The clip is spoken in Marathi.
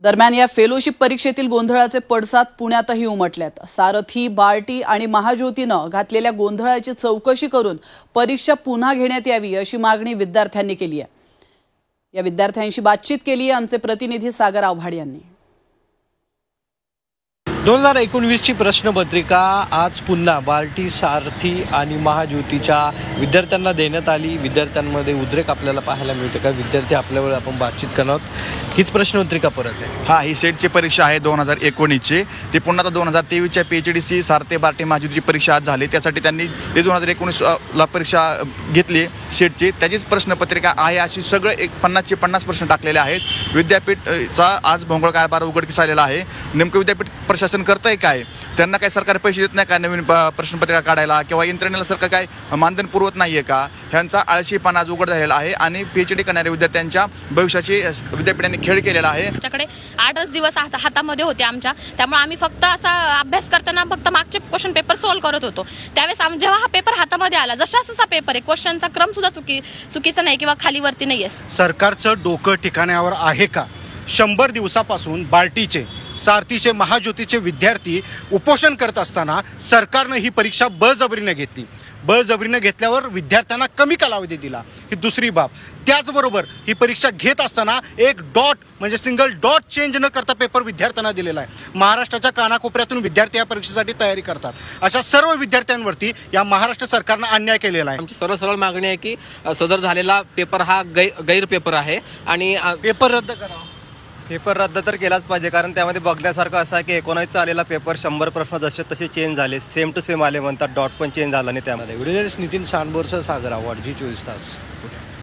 दरम्यान या फेलोशिप परीक्षेतील गोंधळाचे पडसाद पुण्यातही उमटल्यात। सारथी, बार्टी आणि महाज्योतीनं घातलेल्या गोंधळाची चौकशी करून परीक्षा पुन्हा घेण्यात यावी अशी मागणी विद्यार्थ्यांनी केली आहे। या विद्यार्थ्यांशी बातचीत केली आहे आमचे प्रतिनिधी सागर आव्हाड यांनी। 2019 ची प्रश्नपत्रिका आज पुन्हा बार्टी, सारथी आणि महाज्योतीच्या विद्यार्थ्यांना देण्यात आली। विद्यार्थ्यांमध्ये उद्रेक आपल्याला पाहायला मिळते का? विद्यार्थी आपल्यावर आपण बातचीत करणार आहोत। हीच प्रश्नपत्रिका परत आहे। हा, ही सेटची परीक्षा आहे 2019 ची। ती पुन्हा 2023 च्या PhDची सारथी, बार्टी, महाज्योतीची परीक्षा आज झाली। त्यासाठी त्यांनी 2019 ला परीक्षा घेतली सेटची, त्याचीच प्रश्नपत्रिका आहे। अशी सगळे 50 चे 50 प्रश्न टाकलेले आहेत। विद्यापीठचा आज भोंगळ कारभार उघडकीस आलेला आहे। नेमकं विद्यापीठ प्रशासन करतंय काय? त्यांना काय सरकार पैसे देत नाही का नवीन प्रश्नपत्रिका काढायला, किंवा यंत्रणेला सरकार काय मानधन पुरवत नाहीये का? ह्यांचा आळशीपणा आज उघड झालेला आहे आणि PhD करणाऱ्या विद्यार्थ्यांच्या भविष्याची विद्यापीठाने खेळ केलेला आहे। आमच्याकडे 8च दिवस हातामध्ये होते आमच्या, त्यामुळे आम्ही फक्त असा अभ्यास करताना फक्त मागचे क्वेश्चन पेपर सॉल्व्ह करत होतो। त्यावेळेस जेव्हा हा पेपर हातामध्ये आला, जसा पेपर आहे, क्वेश्चनचा क्रम सुद्धा चुकीचा नाही किंवा खालीवरती नाहीये। सरकारचं डोकं ठिकाण्यावर आहे का? 100 दिवसापासून बार्टीचे, सारथीचे, महाज्योतीचे विद्यार्थी उपोषण करत असताना सरकारनं ही परीक्षा बळजबरीने घेतली। बळजबरीने घेतल्यावर विद्यार्थ्यांना कमी कालावधी दिला, ही दुसरी बाब। त्याचबरोबर ही परीक्षा घेत असताना एक डॉट म्हणजे सिंगल डॉट चेंज न करता पेपर विद्यार्थ्यांना दिलेला आहे। महाराष्ट्राच्या कानाकोपऱ्यातून विद्यार्थी या परीक्षेसाठी तयारी करतात। अशा सर्व विद्यार्थ्यांवरती या महाराष्ट्र सरकारनं अन्याय केलेला आहे। आमची सरळ मागणी आहे की सदर झालेला पेपर हा गैर पेपर आहे आणि पेपर रद्द करावा। पेपर रद्द तर केलाच पाहिजे, कारण त्यामध्ये बघण्यासारखं असं आहे की 19 आलेला पेपर 100 प्रश्न जसे तसे चेंज झाले, सेम टू सेम आले म्हणतात, डॉट पण चेंज झाला नाही त्यामध्ये। व्हिडिओ जर्नलिस्ट नितीन सांबोरसह सागर आव्हाड, जी 24 तास।